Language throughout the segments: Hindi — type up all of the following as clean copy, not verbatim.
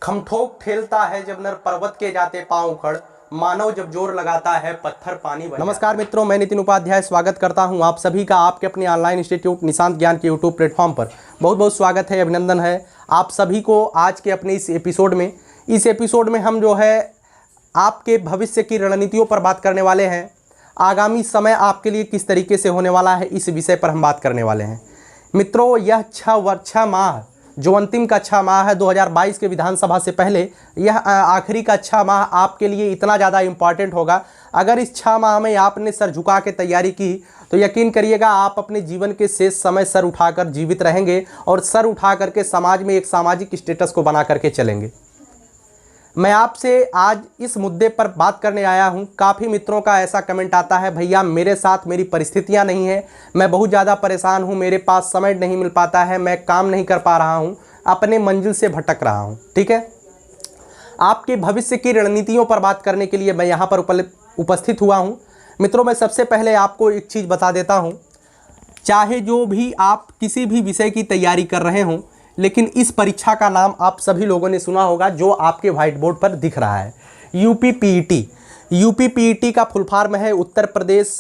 खमठोक ठेलता है जब नर पर्वत के जाते पांव उखड़, मानव जब जोर लगाता है पत्थर पानी बन। नमस्कार मित्रों, मैं नितिन उपाध्याय स्वागत करता हूं आप सभी का आपके अपने ऑनलाइन इंस्टीट्यूट निशांत ज्ञान के यूट्यूब प्लेटफॉर्म पर। बहुत बहुत स्वागत है, अभिनंदन है आप सभी को आज के अपने इस एपिसोड में। इस एपिसोड में हम जो है आपके भविष्य की रणनीतियों पर बात करने वाले हैं। आगामी समय आपके लिए किस तरीके से होने वाला है, इस विषय पर हम बात करने वाले हैं। मित्रों, यह 6 माह जो अंतिम का 6 माह है 2022 के विधानसभा से पहले, यह आखिरी का 6 माह आपके लिए इतना ज़्यादा इम्पॉर्टेंट होगा। अगर इस 6 माह में आपने सर झुका के तैयारी की तो यकीन करिएगा आप अपने जीवन के शेष समय सर उठाकर जीवित रहेंगे और सर उठा करके समाज में एक सामाजिक स्टेटस को बना करके चलेंगे। मैं आपसे आज इस मुद्दे पर बात करने आया हूं। काफ़ी मित्रों का ऐसा कमेंट आता है, भैया मेरे साथ मेरी परिस्थितियां नहीं है, मैं बहुत ज़्यादा परेशान हूं, मेरे पास समय नहीं मिल पाता है, मैं काम नहीं कर पा रहा हूं, अपने मंजिल से भटक रहा हूं। ठीक है, आपके भविष्य की रणनीतियों पर बात करने के लिए मैं यहाँ पर उपस्थित हुआ हूँ। मित्रों, मैं सबसे पहले आपको एक चीज़ बता देता हूँ। चाहे जो भी आप किसी भी विषय की तैयारी कर रहे हों, लेकिन इस परीक्षा का नाम आप सभी लोगों ने सुना होगा जो आपके व्हाइट बोर्ड पर दिख रहा है, यूपीपीईटी। यूपीपीईटी का फुल फॉर्म है Uttar Pradesh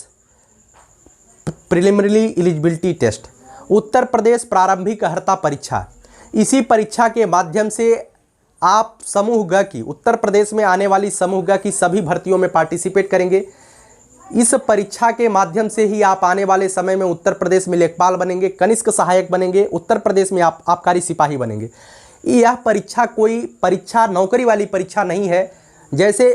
preliminary eligibility test, Uttar Pradesh प्रारंभिक अर्हता परीक्षा। इसी परीक्षा के माध्यम से आप समूह ग की, उत्तर प्रदेश में आने वाली समूह ग की सभी भर्तियों में पार्टिसिपेट करेंगे। इस परीक्षा के माध्यम से ही आप आने वाले समय में उत्तर प्रदेश में लेखपाल बनेंगे, कनिष्क सहायक बनेंगे, उत्तर प्रदेश में आप आबकारी सिपाही बनेंगे। यह परीक्षा कोई परीक्षा नौकरी वाली परीक्षा नहीं है। जैसे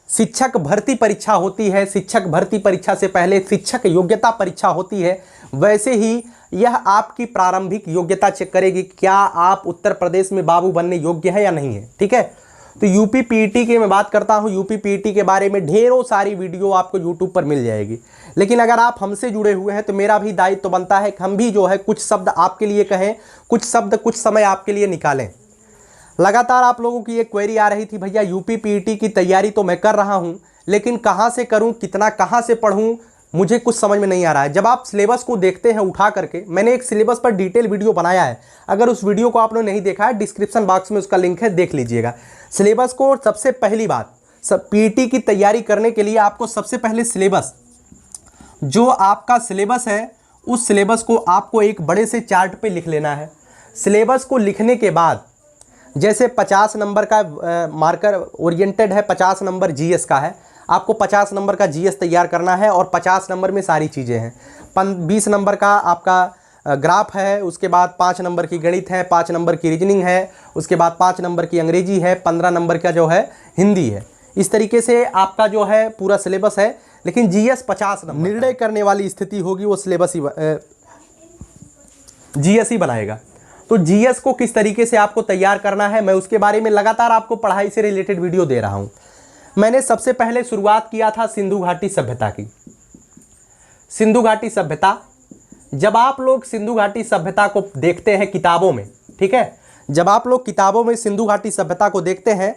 शिक्षक भर्ती परीक्षा होती है, शिक्षक भर्ती परीक्षा से पहले शिक्षक योग्यता परीक्षा होती है, वैसे ही यह आपकी प्रारंभिक योग्यता चेक करेगी, क्या आप उत्तर प्रदेश में बाबू बनने योग्य है या नहीं है। ठीक है, तो यूपीपीईटी की मैं बात करता हूं। यूपीपीईटी के बारे में ढेरों सारी वीडियो आपको यूट्यूब पर मिल जाएगी, लेकिन अगर आप हमसे जुड़े हुए हैं तो मेरा भी दायित्व तो बनता है कि हम भी जो है कुछ शब्द आपके लिए कहें, कुछ शब्द कुछ समय आपके लिए निकालें। लगातार आप लोगों की एक क्वेरी आ रही थी, भैया यूपीपीईटी की तैयारी तो मैं कर रहा हूं, लेकिन कहाँ से करूं, कितना कहाँ से पढ़ूं, मुझे कुछ समझ में नहीं आ रहा है। जब आप सिलेबस को देखते हैं उठा करके, मैंने एक सिलेबस पर डिटेल वीडियो बनाया है, अगर उस वीडियो को आपने नहीं देखा है डिस्क्रिप्शन बॉक्स में उसका लिंक है, देख लीजिएगा। सिलेबस को सबसे पहली बात, पीईटी की तैयारी करने के लिए आपको सबसे पहले सिलेबस, जो आपका सिलेबस है उस सिलेबस को आपको एक बड़े से चार्ट पे लिख लेना है। सिलेबस को लिखने के बाद जैसे 50 नंबर का मार्कर ओरिएंटेड है, 50 नंबर जीएस का है, आपको 50 नंबर का जीएस तैयार करना है और 50 नंबर में सारी चीज़ें हैं। 20 नंबर का आपका ग्राफ है, उसके बाद 5 नंबर की गणित है, 5 नंबर की रीजनिंग है, उसके बाद 5 नंबर की अंग्रेजी है, 15 नंबर का जो है हिंदी है। इस तरीके से आपका जो है पूरा सिलेबस है, लेकिन जीएस 50 नंबर निर्णय करने वाली स्थिति होगी, वो सिलेबस ही जीएस ही बनाएगा। तो जीएस को किस तरीके से आपको तैयार करना है, मैं उसके बारे में लगातार आपको पढ़ाई से रिलेटेड वीडियो दे रहा हूँ। मैंने सबसे पहले शुरुआत किया था सिंधु घाटी सभ्यता की। सिंधु घाटी सभ्यता, जब आप लोग सिंधु घाटी सभ्यता को देखते हैं किताबों में, ठीक है, जब आप लोग किताबों में सिंधु घाटी सभ्यता को देखते हैं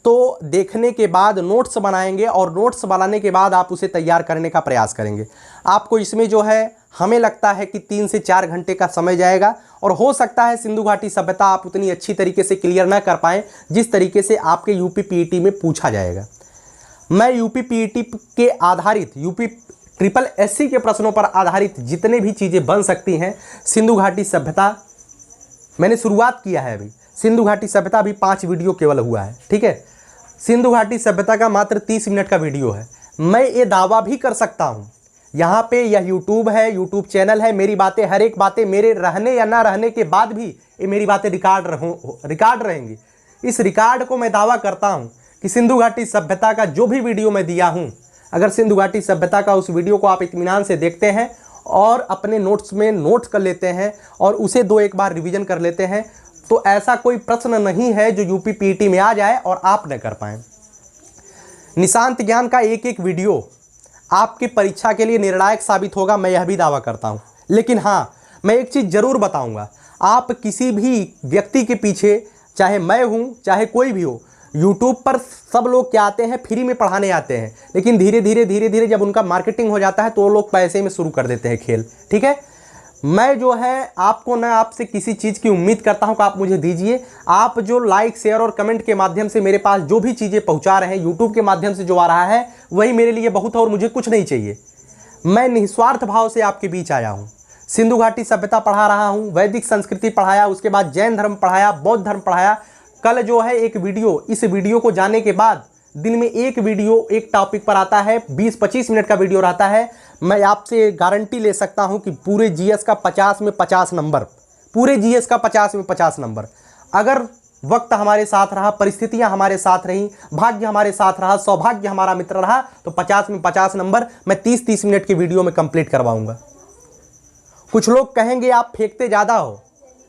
तो देखने के बाद नोट्स बनाएंगे और नोट्स बनाने के बाद आप उसे तैयार करने का प्रयास करेंगे। आपको इसमें जो है, हमें लगता है कि 3 से 4 घंटे का समय जाएगा और हो सकता है सिंधु घाटी सभ्यता आप उतनी अच्छी तरीके से क्लियर ना कर पाएँ जिस तरीके से आपके यूपीपीईटी में पूछा जाएगा। मैं यूपीपीईटी के आधारित, यूपी ट्रिपल एससी के प्रश्नों पर आधारित जितने भी चीज़ें बन सकती हैं, सिंधु घाटी सभ्यता मैंने शुरुआत किया है। अभी सिंधु घाटी सभ्यता अभी 5 वीडियो केवल हुआ है। ठीक है, सिंधु घाटी सभ्यता का मात्र 30 मिनट का वीडियो है। मैं ये दावा भी कर सकता हूँ, यहाँ पे यह यूट्यूब है, यूट्यूब चैनल है, मेरी बातें, हर एक बातें मेरे रहने या ना रहने के बाद भी ये मेरी बातें रिकॉर्ड रहेंगी। इस रिकॉर्ड को मैं दावा करता हूँ कि सिंधु घाटी सभ्यता का जो भी वीडियो मैं दिया हूँ, अगर सिंधु घाटी सभ्यता का उस वीडियो को आप इत्मीनान से देखते हैं और अपने नोट्स में नोट्स कर लेते हैं और उसे 2-1 बार रिवीजन कर लेते हैं, तो ऐसा कोई प्रश्न नहीं है जो यूपीपीईटी में आ जाए और आप न कर पाएँ। निशांत ज्ञान का एक वीडियो आपकी परीक्षा के लिए निर्णायक साबित होगा, मैं यह भी दावा करता हूँ। लेकिन हाँ, मैं एक चीज़ ज़रूर बताऊँगा, आप किसी भी व्यक्ति के पीछे, चाहे मैं हूँ चाहे कोई भी हो, यूट्यूब पर सब लोग क्या आते हैं, फ्री में पढ़ाने आते हैं, लेकिन धीरे धीरे जब उनका मार्केटिंग हो जाता है तो वो लोग पैसे में शुरू कर देते हैं खेल। ठीक है, मैं जो है आपको ना आपसे किसी चीज़ की उम्मीद करता हूं कि आप मुझे दीजिए। आप जो लाइक शेयर और कमेंट के माध्यम से मेरे पास जो भी चीज़ें पहुंचा रहे हैं, यूट्यूब के माध्यम से जो आ रहा है, वही मेरे लिए बहुत है और मुझे कुछ नहीं चाहिए। मैं निस्वार्थ भाव से आपके बीच आया हूँ। सिंधु घाटी सभ्यता पढ़ा रहा हूँ, वैदिक संस्कृति पढ़ाया, उसके बाद जैन धर्म पढ़ाया, बौद्ध धर्म पढ़ाया। कल जो है एक वीडियो, इस वीडियो को जाने के बाद दिन में एक वीडियो एक टॉपिक पर आता है, 20-25 मिनट का वीडियो रहता है। मैं आपसे गारंटी ले सकता हूं कि पूरे जीएस का 50 में 50 नंबर, पूरे जीएस का 50 में 50 नंबर, अगर वक्त हमारे साथ रहा, परिस्थितियां हमारे साथ रहीं, भाग्य हमारे साथ रहा, सौभाग्य हमारा मित्र रहा, तो 50 में 50 नंबर मैं 30-30 मिनट की वीडियो में कंप्लीट करवाऊंगा। कुछ लोग कहेंगे आप फेंकते ज़्यादा हो,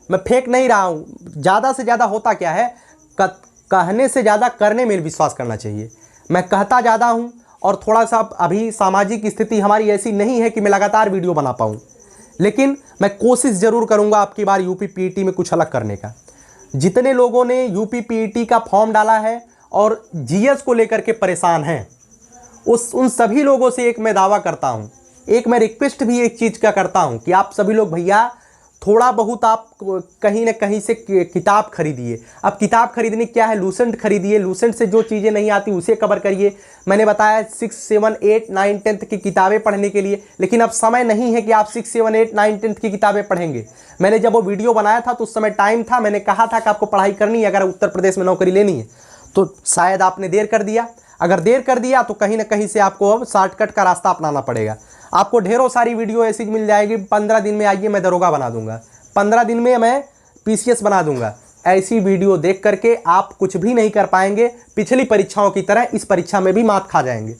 मैं फेंक नहीं रहा हूँ। ज़्यादा से ज़्यादा होता क्या है, कहने से ज़्यादा करने में विश्वास करना चाहिए। मैं कहता ज़्यादा हूँ और थोड़ा सा अभी सामाजिक स्थिति हमारी ऐसी नहीं है कि मैं लगातार वीडियो बना पाऊँ, लेकिन मैं कोशिश ज़रूर करूँगा आपकी बार यूपी पीईटी में कुछ अलग करने का। जितने लोगों ने यूपी पीईटी का फॉर्म डाला है और जीएस को लेकर के परेशान हैं, उन सभी लोगों से एक मैं दावा करता हूँ, एक मैं रिक्वेस्ट भी एक चीज़ का करता हूँ कि आप सभी लोग भैया थोड़ा बहुत आप कहीं ना कहीं से किताब खरीदिए। अब किताब खरीदने क्या है, लूसेंट खरीदिए, लूसेंट से जो चीज़ें नहीं आती उसे कवर करिए। मैंने बताया 6, 7, 8, 9, 10th की किताबें पढ़ने के लिए, लेकिन अब समय नहीं है कि आप 6, 7, 8, 9, 10th की किताबें पढ़ेंगे। मैंने जब वो वीडियो बनाया था तो उस समय टाइम था, मैंने कहा था कि आपको पढ़ाई करनी है, अगर उत्तर प्रदेश में नौकरी लेनी है तो शायद आपने देर कर दिया। अगर देर कर दिया तो कहीं ना कहीं से आपको अब शॉर्टकट का रास्ता अपनाना पड़ेगा। आपको ढेरों सारी वीडियो ऐसी मिल जाएगी, 15 दिन में आइए मैं दरोगा बना दूंगा, 15 दिन में मैं पीसीएस बना दूंगा। ऐसी वीडियो देख करके आप कुछ भी नहीं कर पाएंगे। पिछली परीक्षाओं की तरह इस परीक्षा में भी मात खा जाएंगे।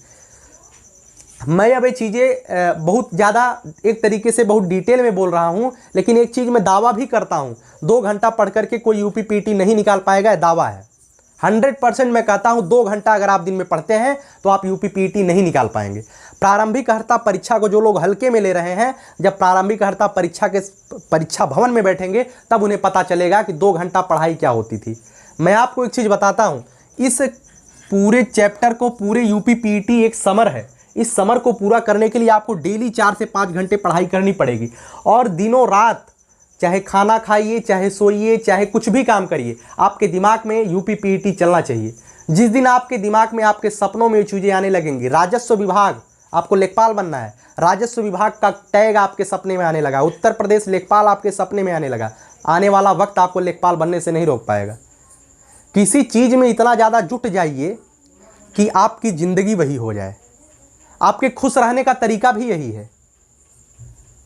मैं अब ये चीज़ें बहुत ज़्यादा एक तरीके से बहुत डिटेल में बोल रहा हूँ, लेकिन एक चीज़ मैं दावा भी करता हूँ, 2 घंटा पढ़ करके कोई यूपी पीईटी नहीं निकाल पाएगा, दावा है 100% मैं कहता हूँ। 2 घंटा अगर आप दिन में पढ़ते हैं तो आप यूपी पीईटी नहीं निकाल पाएंगे। प्रारंभिक अर्हता परीक्षा को जो लोग हल्के में ले रहे हैं, जब प्रारंभिक अर्हता परीक्षा के परीक्षा भवन में बैठेंगे तब उन्हें पता चलेगा कि 2 घंटा पढ़ाई क्या होती थी। मैं आपको एक चीज़ बताता हूँ, इस पूरे चैप्टर को, पूरे यूपी पीईटी एक समर है, इस समर को पूरा करने के लिए आपको डेली 4 से 5 घंटे पढ़ाई करनी पड़ेगी। और दिनों रात चाहे खाना खाइए, चाहे सोइए, चाहे कुछ भी काम करिए, आपके दिमाग में यूपी पीईटी चलना चाहिए। जिस दिन आपके दिमाग में, आपके सपनों में चीज़ें आने लगेंगी, राजस्व विभाग, आपको लेखपाल बनना है, राजस्व विभाग का टैग आपके सपने में आने लगा, उत्तर प्रदेश लेखपाल आपके सपने में आने लगा, आने वाला वक्त आपको लेखपाल बनने से नहीं रोक पाएगा। किसी चीज़ में इतना ज़्यादा जुट जाइए कि आपकी ज़िंदगी वही हो जाए। आपके खुश रहने का तरीका भी यही है।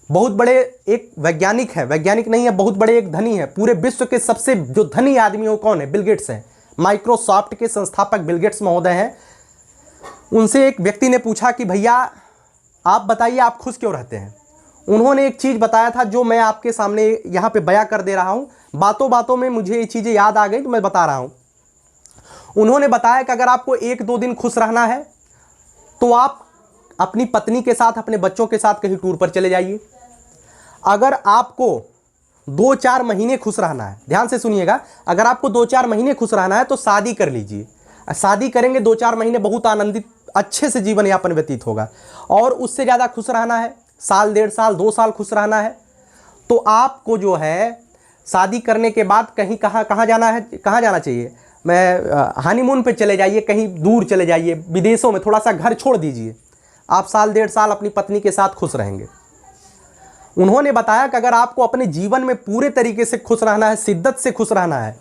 बहुत बड़े एक वैज्ञानिक है, वैज्ञानिक नहीं है, बहुत बड़े एक धनी है, पूरे विश्व के सबसे जो धनी आदमी हो कौन है, बिल गेट्स हैं। माइक्रोसॉफ्ट के संस्थापक बिल गेट्स महोदय हैं। उनसे एक व्यक्ति ने पूछा कि भैया आप बताइए आप खुश क्यों रहते हैं। उन्होंने एक चीज़ बताया था जो मैं आपके सामने यहाँ पे बयां कर दे रहा हूँ। बातों बातों में मुझे ये चीज़ें याद आ गई तो मैं बता रहा हूँ। उन्होंने बताया कि अगर आपको 1-2 दिन खुश रहना है तो आप अपनी पत्नी के साथ, अपने बच्चों के साथ कहीं टूर पर चले जाइए। अगर आपको 2-4 महीने खुश रहना है, ध्यान से सुनिएगा, अगर आपको 2-4 महीने खुश रहना है तो शादी कर लीजिए। शादी करेंगे 2-4 महीने बहुत आनंदित अच्छे से जीवन यापन व्यतीत होगा। और उससे ज़्यादा खुश रहना है, 1 साल, 1.5 साल, 2 साल खुश रहना है, तो आपको जो है शादी करने के बाद कहीं कहाँ जाना है, कहाँ जाना चाहिए, मैं हनीमून पे चले जाइए, कहीं दूर चले जाइए, विदेशों में थोड़ा सा घर छोड़ दीजिए। आप 1 साल, 1.5 साल अपनी पत्नी के साथ खुश रहेंगे। उन्होंने बताया कि अगर आपको अपने जीवन में पूरे तरीके से खुश रहना है, शिद्दत से खुश रहना है,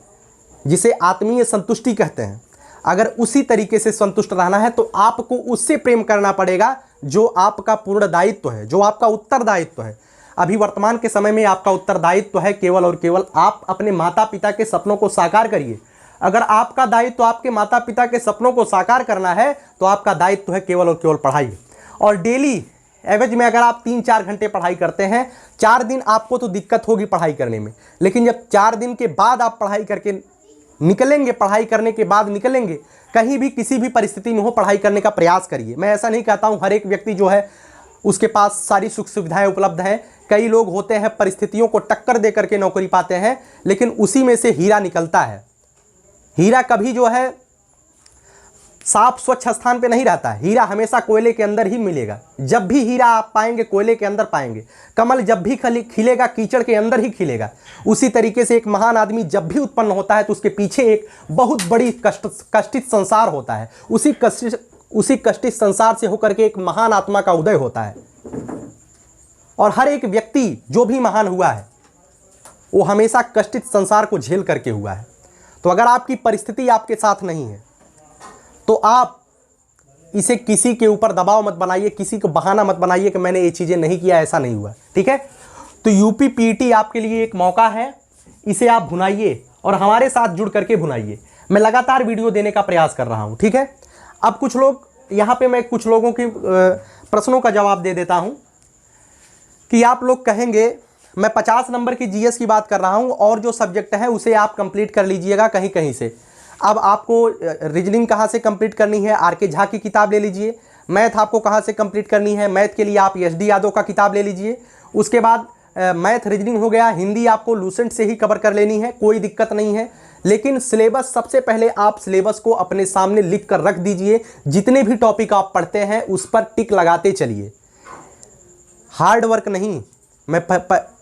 जिसे आत्मीय संतुष्टि कहते हैं, अगर उसी तरीके से संतुष्ट रहना है तो आपको उससे प्रेम करना पड़ेगा जो आपका पूर्ण दायित्व है, जो आपका उत्तरदायित्व है। अभी वर्तमान के समय में आपका उत्तरदायित्व है केवल और केवल आप अपने माता पिता के सपनों को साकार करिए। अगर आपका दायित्व आपके माता पिता के सपनों को साकार करना है तो आपका दायित्व है केवल और केवल पढ़ाई। और डेली एवरेज में अगर आप 3-4 घंटे पढ़ाई करते हैं, 4 दिन आपको तो दिक्कत होगी पढ़ाई करने में, लेकिन जब 4 दिन के बाद आप पढ़ाई करके निकलेंगे, पढ़ाई करने के बाद निकलेंगे, कहीं भी किसी भी परिस्थिति में हो पढ़ाई करने का प्रयास करिए। मैं ऐसा नहीं कहता हूँ हर एक व्यक्ति जो है उसके पास सारी सुख सुविधाएं उपलब्ध हैं। कई लोग होते हैं परिस्थितियों को टक्कर दे करके नौकरी पाते हैं, लेकिन उसी में से हीरा निकलता है। हीरा कभी जो है साफ स्वच्छ स्थान पे नहीं रहता है। हीरा हमेशा कोयले के अंदर ही मिलेगा। जब भी हीरा आप पाएंगे कोयले के अंदर पाएंगे। कमल जब भी खिलेगा कीचड़ के अंदर ही खिलेगा। उसी तरीके से एक महान आदमी जब भी उत्पन्न होता है तो उसके पीछे एक बहुत बड़ी कष्टित संसार होता है। उसी कष्टित संसार से होकर के एक महान आत्मा का उदय होता है। और हर एक व्यक्ति जो भी महान हुआ है वो हमेशा कष्टित संसार को झेल करके हुआ है। तो अगर आपकी परिस्थिति आपके साथ नहीं है तो आप इसे किसी के ऊपर दबाव मत बनाइए, किसी को बहाना मत बनाइए कि मैंने ये चीज़ें नहीं किया, ऐसा नहीं हुआ। ठीक है, तो यूपी पीटी आपके लिए एक मौका है, इसे आप भुनाइए और हमारे साथ जुड़ करके भुनाइए। मैं लगातार वीडियो देने का प्रयास कर रहा हूँ। ठीक है, अब कुछ लोग यहाँ पे मैं कुछ लोगों के प्रश्नों का जवाब दे देता हूँ कि आप लोग कहेंगे मैं 50 नंबर की जीएस की बात कर रहा हूँ और जो सब्जेक्ट है उसे आप कंप्लीट कर लीजिएगा कहीं कहीं से। अब आपको रीजनिंग कहाँ से कंप्लीट करनी है, आर.के. झा की किताब ले लीजिए। मैथ आपको कहाँ से कंप्लीट करनी है, मैथ के लिए आप एस.डी. यादव का किताब ले लीजिए। उसके बाद मैथ रीजनिंग हो गया, हिंदी आपको लूसेंट से ही कवर कर लेनी है, कोई दिक्कत नहीं है। लेकिन सिलेबस, सबसे पहले आप सिलेबस को अपने सामने लिख कर रख दीजिए। जितने भी टॉपिक आप पढ़ते हैं उस पर टिक लगाते चलिए। हार्ड वर्क नहीं, मैं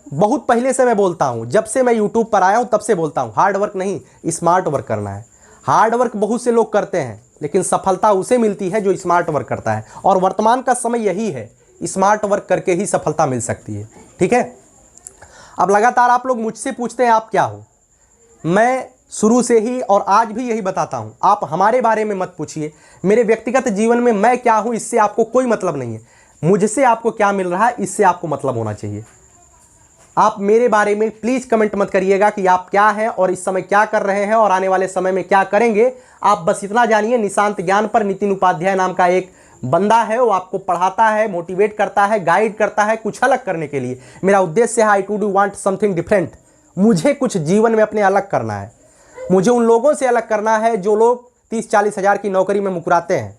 बहुत पहले से मैं बोलता हूँ, जब से मैं यूट्यूब पर आया हूँ तब से बोलता हूँ, हार्ड वर्क नहीं स्मार्ट वर्क करना है। हार्ड वर्क बहुत से लोग करते हैं लेकिन सफलता उसे मिलती है जो स्मार्ट वर्क करता है। और वर्तमान का समय यही है, स्मार्ट वर्क करके ही सफलता मिल सकती है। ठीक है, अब लगातार आप लोग मुझसे पूछते हैं आप क्या हो। मैं शुरू से ही और आज भी यही बताता हूँ, आप हमारे बारे में मत पूछिए। मेरे व्यक्तिगत जीवन में मैं क्या हूँ इससे आपको कोई मतलब नहीं है। मुझसे आपको क्या मिल रहा है इससे आपको मतलब होना चाहिए। आप मेरे बारे में प्लीज़ कमेंट मत करिएगा कि आप क्या हैं और इस समय क्या कर रहे हैं और आने वाले समय में क्या करेंगे। आप बस इतना जानिए, निशांत ज्ञान पर नितिन उपाध्याय नाम का एक बंदा है, वो आपको पढ़ाता है, मोटिवेट करता है, गाइड करता है कुछ अलग करने के लिए। मेरा उद्देश्य है I to do want something different. मुझे कुछ जीवन में अपने अलग करना है। मुझे उन लोगों से अलग करना है जो लोग 30-40 हज़ार की नौकरी में मुकराते हैं।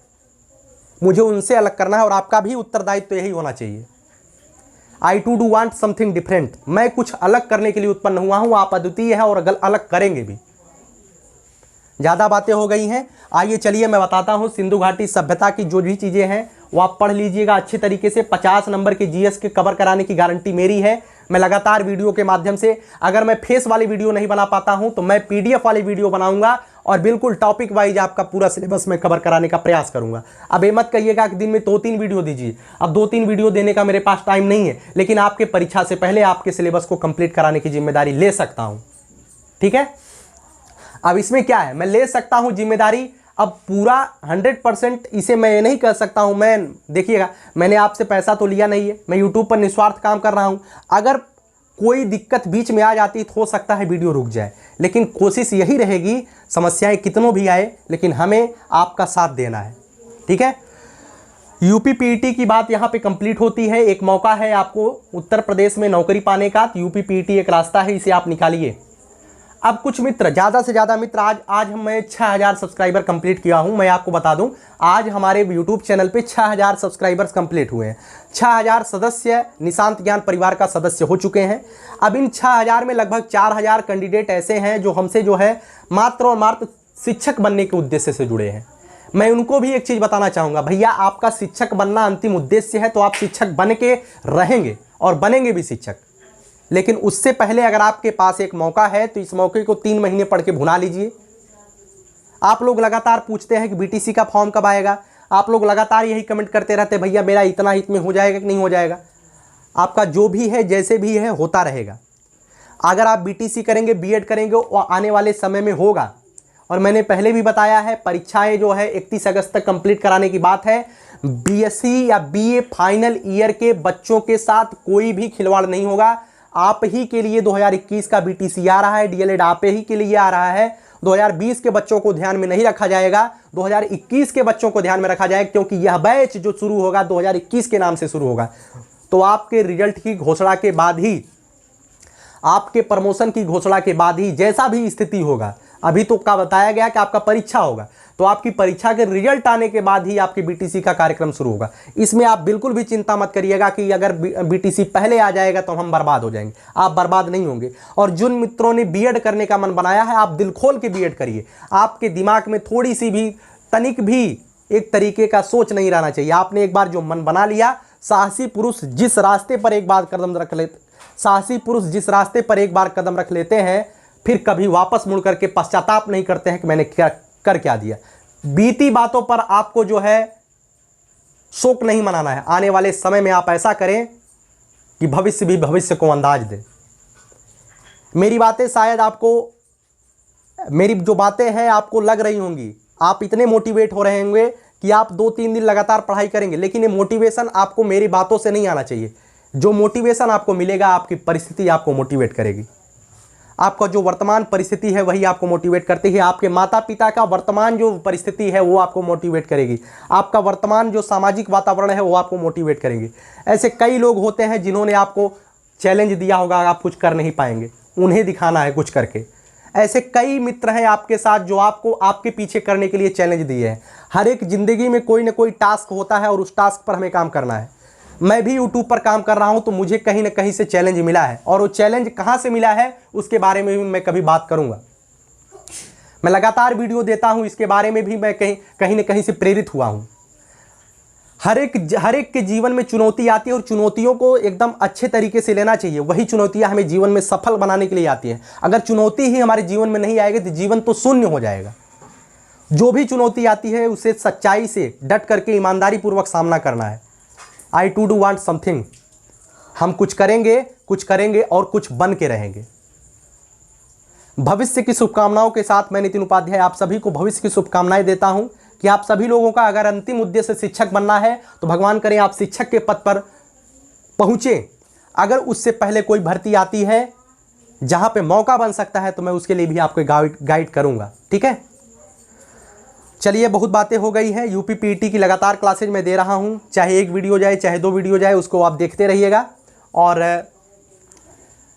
मुझे उनसे अलग करना है और आपका भी उत्तरदायित्व तो यही होना चाहिए। I to do want something different. मैं कुछ अलग करने के लिए उत्पन्न हुआ हूँ, आप अद्वितीय हैं और अलग करेंगे भी। ज़्यादा बातें हो गई हैं, आइए चलिए मैं बताता हूँ सिंधु घाटी सभ्यता की जो भी चीज़ें हैं वो आप पढ़ लीजिएगा अच्छे तरीके से। 50 नंबर के जीएस के कवर कराने की गारंटी मेरी है। मैं लगातार वीडियो के माध्यम से, अगर मैं फेस वाली वीडियो नहीं बना पाता हूँ तो मैं पीडीएफ वाली वीडियो बनाऊंगा और बिल्कुल टॉपिक वाइज आपका पूरा सिलेबस में कवर कराने का प्रयास करूंगा। अब ये मत कहिएगा कि दिन में 2-3 वीडियो दीजिए। अब 2-3 वीडियो देने का मेरे पास टाइम नहीं है, लेकिन आपके परीक्षा से पहले आपके सिलेबस को कंप्लीट कराने की जिम्मेदारी ले सकता हूँ। ठीक है, अब इसमें क्या है, मैं ले सकता हूँ जिम्मेदारी। अब पूरा 100% इसे मैं ये नहीं कह सकता हूँ। मैं देखिएगा, मैंने आपसे पैसा तो लिया नहीं है, मैं यूट्यूब पर निस्वार्थ काम कर रहा हूँ। अगर कोई दिक्कत बीच में आ जाती तो हो सकता है वीडियो रुक जाए, लेकिन कोशिश यही रहेगी, समस्याएं कितनों भी आए लेकिन हमें आपका साथ देना है। ठीक है, यूपी पीटी की बात यहाँ पे कंप्लीट होती है। एक मौका है आपको उत्तर प्रदेश में नौकरी पाने का, यूपी पीटी एक रास्ता है, इसे आप निकालिए। अब कुछ मित्र, ज़्यादा से ज़्यादा मित्र, आज मैं 6000 सब्सक्राइबर कंप्लीट किया हूं। मैं आपको बता दूं, आज हमारे यूट्यूब चैनल पे 6000 सब्सक्राइबर्स कंप्लीट हुए हैं। 6000 सदस्य निशांत ज्ञान परिवार का सदस्य हो चुके हैं। अब इन 6000 में लगभग 4000 कैंडिडेट ऐसे हैं जो हमसे जो है मात्र और मात्र शिक्षक बनने के उद्देश्य से जुड़े हैं। मैं उनको भी एक चीज़ बताना चाहूँगा, भैया आपका शिक्षक बनना अंतिम उद्देश्य है तो आप शिक्षक बन के रहेंगे और बनेंगे भी शिक्षक। लेकिन उससे पहले अगर आपके पास एक मौका है तो इस मौके को 3 महीने पढ़ के भुना लीजिए। आप लोग लगातार पूछते हैं कि बीटीसी का फॉर्म कब आएगा। आप लोग लगातार यही कमेंट करते रहते हैं, भैया मेरा इतना हित में हो जाएगा कि नहीं हो जाएगा। आपका जो भी है जैसे भी है होता रहेगा। अगर आप बीटीसी करेंगे, बीएड करेंगे, वो आने वाले समय में होगा। और मैंने पहले भी बताया है, परीक्षाएं जो है 31 अगस्त तक कंप्लीट कराने की बात है। बीएससी या बीए फाइनल ईयर के बच्चों के साथ कोई भी खिलवाड़ नहीं होगा। आप ही के लिए 2021 का बीटीसी आ रहा है, डीएलएड आप ही के लिए आ रहा है। 2020 के बच्चों को ध्यान में नहीं रखा जाएगा, 2021 के बच्चों को ध्यान में रखा जाएगा, क्योंकि यह बैच जो शुरू होगा 2021 के नाम से शुरू होगा। तो आपके रिजल्ट की घोषणा के बाद ही, आपके प्रमोशन की घोषणा के बाद ही जैसा भी स्थिति होगा, अभी तो का बताया गया कि आपका परीक्षा होगा, तो आपकी परीक्षा के रिजल्ट आने के बाद ही आपकी बीटीसी का कार्यक्रम शुरू होगा। इसमें आप बिल्कुल भी चिंता मत करिएगा कि अगर बीटीसी पहले आ जाएगा तो हम बर्बाद हो जाएंगे। आप बर्बाद नहीं होंगे। और जिन मित्रों ने बीएड करने का मन बनाया है, आप दिल खोल के बीएड करिए। आपके दिमाग में थोड़ी सी भी तनिक भी एक तरीके का सोच नहीं रहना चाहिए। आपने एक बार जो मन बना लिया, साहसी पुरुष जिस रास्ते पर एक बार कदम रख लेते हैं, फिर कभी वापस मुड़ करके पश्चाताप नहीं करते हैं कि मैंने क्या दिया। बीती बातों पर आपको जो है शोक नहीं मनाना है। आने वाले समय में आप ऐसा करें कि भविष्य भी भविष्य को अंदाज दे। मेरी बातें शायद आपको, मेरी जो बातें हैं आपको लग रही होंगी, आप इतने मोटिवेट हो रहे होंगे कि आप 2-3 दिन लगातार पढ़ाई करेंगे, लेकिन ये मोटिवेशन आपको मेरी बातों से नहीं आना चाहिए। जो मोटिवेशन आपको मिलेगा, आपकी परिस्थिति आपको मोटिवेट करेगी। आपका जो वर्तमान परिस्थिति है वही आपको मोटिवेट करती है। आपके माता पिता का वर्तमान जो परिस्थिति है वो आपको मोटिवेट करेगी। आपका वर्तमान जो सामाजिक वातावरण है वो आपको मोटिवेट करेंगे। ऐसे कई लोग होते हैं जिन्होंने आपको चैलेंज दिया होगा, आप कुछ कर नहीं पाएंगे, उन्हें दिखाना है कुछ करके। ऐसे कई मित्र हैं आपके साथ जो आपको आपके पीछे करने के लिए चैलेंज दिए हैं। हर एक ज़िंदगी में कोई ना कोई टास्क होता है और उस टास्क पर हमें काम करना है। मैं भी यूट्यूब पर काम कर रहा हूं तो मुझे कहीं ना कहीं से चैलेंज मिला है, और वो चैलेंज कहां से मिला है उसके बारे में भी मैं कभी बात करूंगा। मैं लगातार वीडियो देता हूं, इसके बारे में भी मैं कहीं ना कहीं से प्रेरित हुआ हूं। हर एक के जीवन में चुनौती आती है और चुनौतियों को एकदम अच्छे तरीके से लेना चाहिए। वही चुनौतियां हमें जीवन में सफल बनाने के लिए आती हैं। अगर चुनौती ही हमारे जीवन में नहीं आएगी तो जीवन तो शून्य हो जाएगा। जो भी चुनौती आती है उसे सच्चाई से डट करके ईमानदारी पूर्वक सामना करना है। I to do want something. हम कुछ करेंगे और कुछ बन के रहेंगे। भविष्य की शुभकामनाओं के साथ मैं नितिन उपाध्याय आप सभी को भविष्य की शुभकामनाएं देता हूं कि आप सभी लोगों का अगर अंतिम उद्देश्य शिक्षक बनना है तो भगवान करे आप शिक्षक के पद पर पहुंचे। अगर उससे पहले कोई भर्ती आती है जहां पे मौका बन सकता है तो मैं उसके लिए भी आपको गाइड करूंगा। ठीक है, चलिए बहुत बातें हो गई हैं। यूपी पीटी की लगातार क्लासेज मैं दे रहा हूं, चाहे एक वीडियो जाए चाहे 2 वीडियो जाए, उसको आप देखते रहिएगा और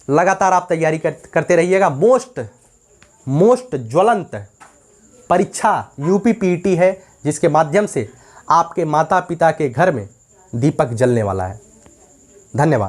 लगातार आप तैयारी करते रहिएगा। मोस्ट ज्वलंत परीक्षा यूपी पीटी है, जिसके माध्यम से आपके माता पिता के घर में दीपक जलने वाला है। धन्यवाद।